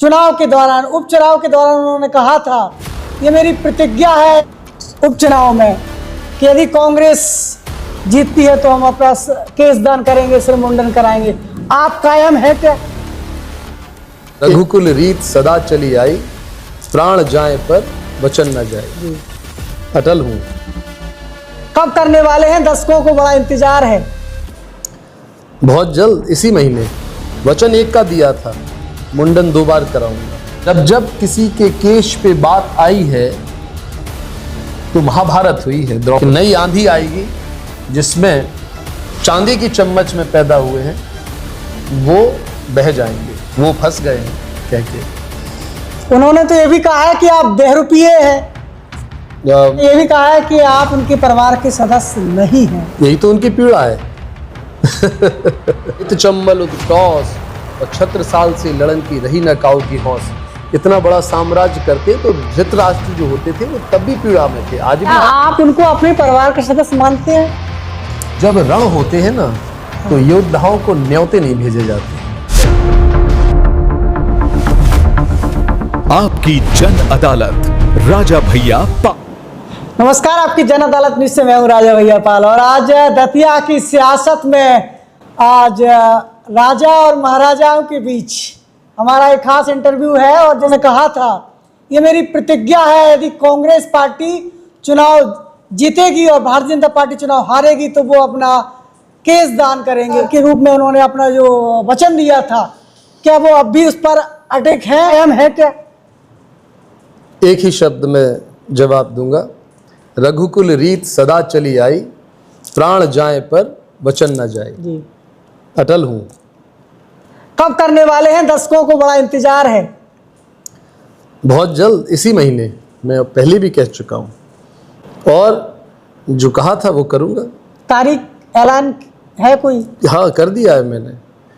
चुनाव के दौरान, उपचुनाव के दौरान उन्होंने कहा था, ये मेरी प्रतिज्ञा है उपचुनाव में कि यदि कांग्रेस जीतती है तो हम अपना केस दान करेंगे, सिर मुंडन कराएंगे। आप कायम है क्या? रघुकुल रीत सदा चली आई, प्राण जाए पर वचन न जाए। अटल हूं। कब करने वाले हैं? दर्शकों को बड़ा इंतजार है। बहुत जल्द, इसी महीने। वचन एक का दिया था, मुंडन 2 बार कराऊंगा। जब जब किसी के केश पे बात आई है तो महाभारत हुई है। द्रौपदी नई आंधी आएगी जिसमें चांदी की चम्मच में पैदा हुए हैं वो बह जाएंगे, वो फंस गए हैं कह के। उन्होंने तो ये भी कहा है कि आप बहरूपिये हैं, ये भी कहा है कि आप उनके परिवार के सदस्य नहीं हैं। यही तो उनकी पीड़ा है। इत चंबल उत्कौस और छत्रसाल से लड़न की रही न काऊ की हौस। इतना बड़ा साम्राज्य करते तो धृतराष्ट्र जो होते थे वो तब भी पीड़ा में थे, आज भी। आप उनको अपने परिवार के सदस्य मानते हैं? जब रण होते हैं ना तो योद्धाओं को न्योते नहीं भेजे जाते। आपकी जन अदालत राजा भैया पाल। नमस्कार, आपकी जन अदालत न्यूज़ से मैं हूं राजा भैया पाल। और आज दतिया की सियासत में आज राजा और महाराजाओं के बीच हमारा एक खास इंटरव्यू है। और जैसे कहा था, ये मेरी प्रतिज्ञा है, यदि कांग्रेस पार्टी चुनाव जीतेगी और भारतीय जनता पार्टी चुनाव हारेगी तो वो अपना केस दान करेंगे के रूप में उन्होंने अपना जो वचन दिया था, क्या वो अब भी उस पर अटक है, अहम है क्या? एक ही शब्द में जवाब दूंगा, रघुकुल रीत सदा चली आई, प्राण जाए पर वचन न जाए। जी। अटल हूं। कब करने वाले हैं? दर्शकों को बड़ा इंतजार है। बहुत जल्द, इसी महीने। मैं पहले भी कह चुका हूं और जो कहा था वो करूंगा। तारीख ऐलान है कोई? हाँ, कर दिया है मैंने।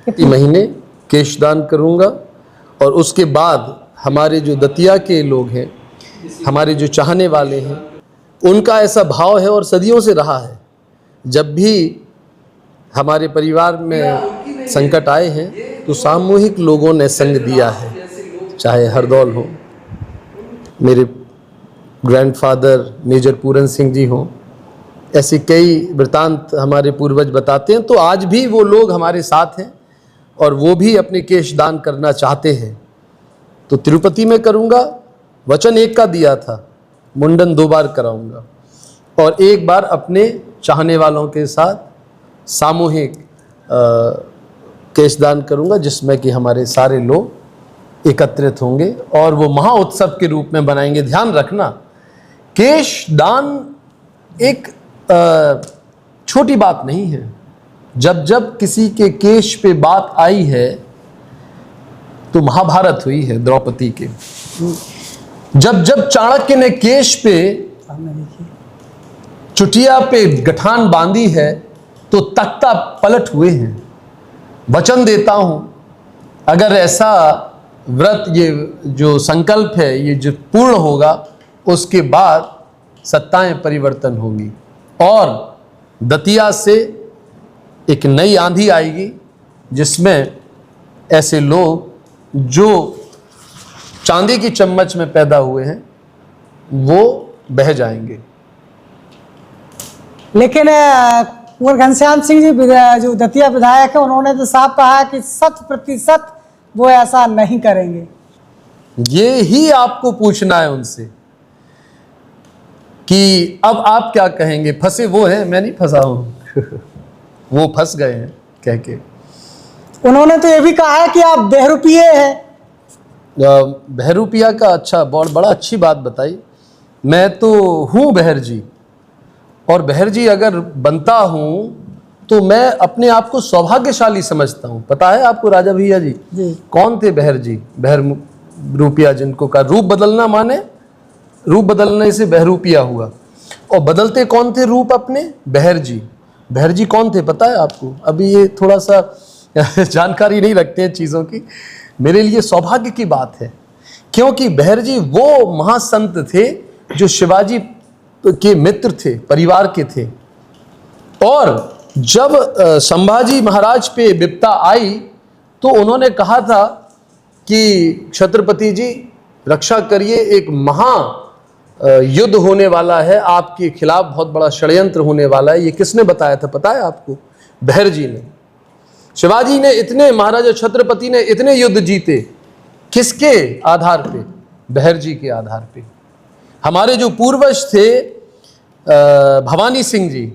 इसी महीने केशदान करूंगा और उसके बाद हमारे जो दतिया के लोग हैं, हमारे जो चाहने वाले हैं, उनका ऐसा भाव है और सदियों से रहा है, जब भी हमारे परिवार में संकट आए हैं तो सामूहिक लोगों ने संग दिया है। चाहे हरदौल हो, मेरे ग्रैंडफादर मेजर पूरन सिंह जी हों, ऐसे कई वृतांत हमारे पूर्वज बताते हैं। तो आज भी वो लोग हमारे साथ हैं और वो भी अपने केश दान करना चाहते हैं। तो तिरुपति में करूँगा, वचन एक का दिया था, मुंडन 2 बार कराऊंगा और 1 बार अपने चाहने वालों के साथ सामूहिक केशदान करूंगा, जिसमें कि हमारे सारे लोग एकत्रित होंगे और वो महा उत्सव के रूप में बनाएंगे। ध्यान रखना, केशदान एक छोटी बात नहीं है। जब जब किसी के केश पे बात आई है तो महाभारत हुई है द्रौपदी के। जब जब चाणक्य ने केश पे, चुटिया पे गठान बांधी है तो तख्ता पलट हुए हैं। वचन देता हूं, अगर ऐसा व्रत, ये जो संकल्प है, ये जो पूर्ण होगा, उसके बाद सत्ताएं परिवर्तन होंगी और दतिया से एक नई आंधी आएगी जिसमें ऐसे लोग जो चांदी की चम्मच में पैदा हुए हैं वो बह जाएंगे। लेकिन कुंवर घनश्याम सिंह जी जो दतिया विधायक है, उन्होंने तो साफ कहा कि 100% वो ऐसा नहीं करेंगे। ये ही आपको पूछना है उनसे कि अब आप क्या कहेंगे। फंसे वो हैं, मैं नहीं फंसा हूं। वो फंस गए हैं कह के। उन्होंने तो ये भी कहा है कि आप बहरूपिये हैं। बहरूपिया का अच्छा, बहुत बड़ा अच्छी बात बताई। मैं तो हूँ बहर जी, और बहर जी अगर बनता हूँ तो मैं अपने आप को सौभाग्यशाली समझता हूँ। पता है आपको राजा भैया जी, कौन थे बहर जी? बहर रूपिया, जिनको का रूप बदलना माने, रूप बदलने से बहरूपिया हुआ। और बदलते कौन थे रूप अपने? बहर जी। बहर जी कौन थे पता है आपको? अभी ये थोड़ा सा जानकारी नहीं रखते हैं चीज़ों की। मेरे लिए सौभाग्य की बात है, क्योंकि बहर जी वो महासंत थे जो शिवाजी के मित्र थे, परिवार के थे। और जब संभाजी महाराज पे विपदा आई तो उन्होंने कहा था कि छत्रपति जी रक्षा करिए, एक महा युद्ध होने वाला है, आपके खिलाफ बहुत बड़ा षड्यंत्र होने वाला है। ये किसने बताया था पता है आपको? बहर जी ने। शिवाजी ने इतने, महाराजा छत्रपति ने इतने युद्ध जीते, किसके आधार पे? बहर जी के आधार पे। हमारे जो पूर्वज थे भवानी सिंह जी,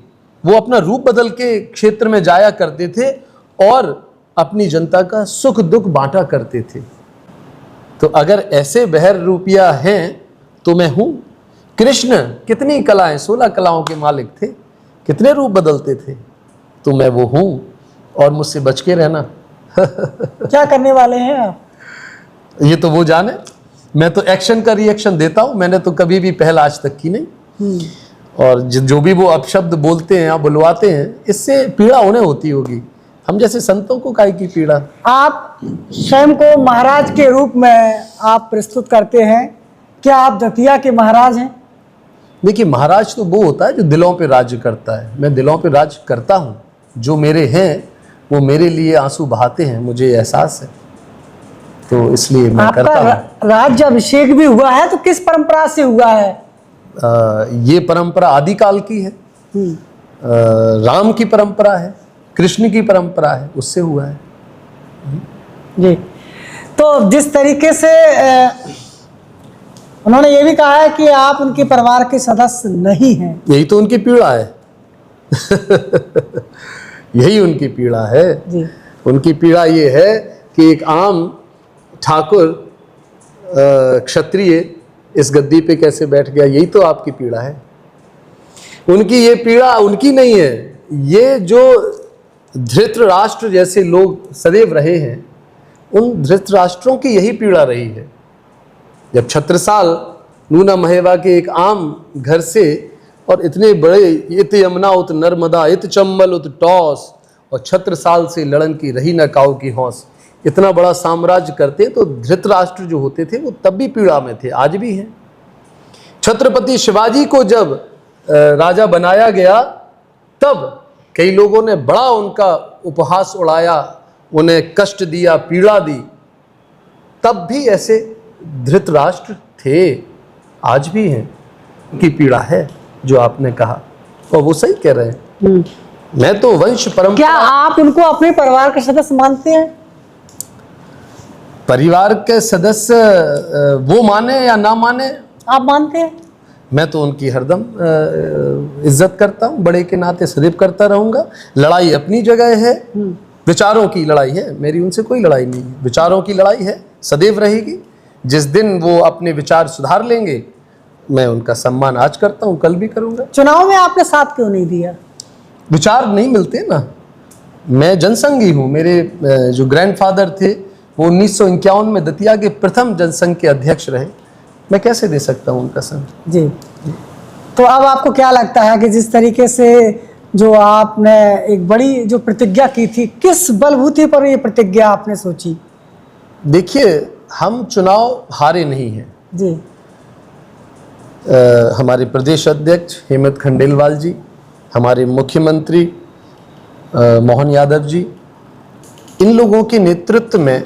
वो अपना रूप बदल के क्षेत्र में जाया करते थे और अपनी जनता का सुख दुख बांटा करते थे। तो अगर ऐसे बहर रूपिया हैं तो मैं हूं। कृष्ण कितनी कलाएं, 16 कलाओं के मालिक थे, कितने रूप बदलते थे, तो मैं वो हूं और मुझसे बच के रहना। क्या करने वाले हैं आप? ये तो वो जाने, मैं तो एक्शन का रिएक्शन देता हूं। मैंने तो कभी भी पहल आज तक की नहीं। और जो भी वो अपशब्द बोलते हैं या बुलवाते हैं, इससे पीड़ा उन्हें होती होगी, हम जैसे संतों को काहे की पीड़ा। आप स्वयं को महाराज के रूप में आप प्रस्तुत करते हैं, क्या आप दतिया के महाराज हैं? देखिए, महाराज तो वो होता है जो दिलों पे राज्य करता है। मैं दिलों पे राज्य करता हूँ। जो मेरे हैं वो मेरे लिए आंसू बहाते हैं, मुझे एहसास है, तो इसलिए मैं करता हूँ। आपका राज्य अभिषेक भी हुआ है, तो किस परंपरा से हुआ है? ये परंपरा आदिकाल की है। राम की परंपरा है, कृष्ण की परंपरा है, उससे हुआ है जी। तो जिस तरीके से उन्होंने ये भी कहा है कि आप उनके परिवार के सदस्य नहीं हैं, यही तो उनकी पीड़ा है। यही उनकी पीड़ा है जी। उनकी पीड़ा ये है कि एक आम ठाकुर क्षत्रिय इस गद्दी पे कैसे बैठ गया। यही तो आपकी पीड़ा है। उनकी ये पीड़ा उनकी नहीं है। ये जो धृतराष्ट्र जैसे लोग सदैव रहे हैं, उन धृतराष्ट्रों की यही पीड़ा रही है। जब छत्रसाल नूना महेवा के एक आम घर से, और इतने बड़े, इत यमुना उत नर्मदा, इत चंबल उत टॉस, और छत्रसाल से लड़न की रही न काऊ की हौस, इतना बड़ा साम्राज्य करते, तो धृतराष्ट्र जो होते थे वो तब भी पीड़ा में थे, आज भी हैं। छत्रपति शिवाजी को जब राजा बनाया गया, तब कई लोगों ने बड़ा उनका उपहास उड़ाया, उन्हें कष्ट दिया, पीड़ा दी, तब भी ऐसे धृतराष्ट्र थे, आज भी हैं। उनकी पीड़ा है जो आपने कहा, और वो सही कह रहे हैं। मैं तो वंश परंपरा। क्या आप उनको अपने परिवार का सदस्य मानते हैं? परिवार के सदस्य वो माने या ना माने, आप मानते हैं? मैं तो उनकी हरदम इज्जत करता हूँ, बड़े के नाते सदैव करता रहूँगा। लड़ाई अपनी जगह है, विचारों की लड़ाई है, मेरी उनसे कोई लड़ाई नहीं है। विचारों की लड़ाई है, सदैव रहेगी। जिस दिन वो अपने विचार सुधार लेंगे, मैं उनका सम्मान आज करता हूँ, कल भी करूँगा। चुनाव में आपने साथ क्यों नहीं दिया? विचार नहीं मिलते ना। मैं जनसंघी हूँ। मेरे जो ग्रैंडफादर थे वो 1951 में दतिया के प्रथम जनसंघ के अध्यक्ष रहे। मैं कैसे दे सकता हूँ उनका संघ? जी। तो अब आपको क्या लगता है कि जिस तरीके से जो आपने एक बड़ी जो प्रतिज्ञा की थी, किस बलबूते पर ये प्रतिज्ञा आपने सोची? देखिए, हम चुनाव हारे नहीं हैं। जी। हमारे प्रदेश अध्यक्ष हेमंत खंडेलवाल जी, हमारे मुख्यमंत्री मोहन यादव जी, इन लोगों के नेतृत्व में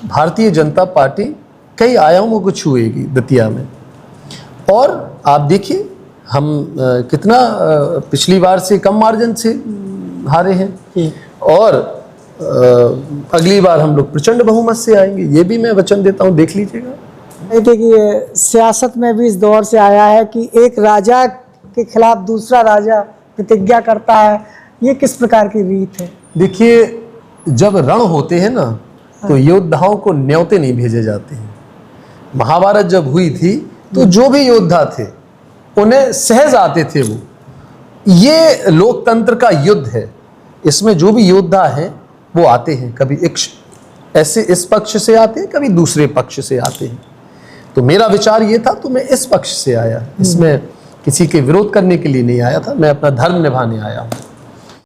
भारतीय जनता पार्टी कई आयामों को छुएगी दतिया में। और आप देखिए, हम कितना पिछली बार से कम मार्जिन से हारे हैं, और अगली बार हम लोग प्रचंड बहुमत से आएंगे, ये भी मैं वचन देता हूँ, देख लीजिएगा। देखिए, सियासत में भी इस दौर से आया है कि एक राजा के खिलाफ दूसरा राजा प्रतिज्ञा करता है, ये किस प्रकार की रीत है? देखिए, जब रण होते हैं ना, तो योद्धाओं को न्योते नहीं भेजे जाते हैं। महाभारत जब हुई थी, तो जो भी योद्धा थे उन्हें सहज आते थे वो। ये लोकतंत्र का युद्ध है, इसमें जो भी योद्धा हैं वो आते हैं, कभी ऐसे इस पक्ष से आते हैं, कभी दूसरे पक्ष से आते हैं। तो मेरा विचार ये था, तो मैं इस पक्ष से आया, इसमें किसी के विरोध करने के लिए नहीं आया था, मैं अपना धर्म निभाने आया हूँ।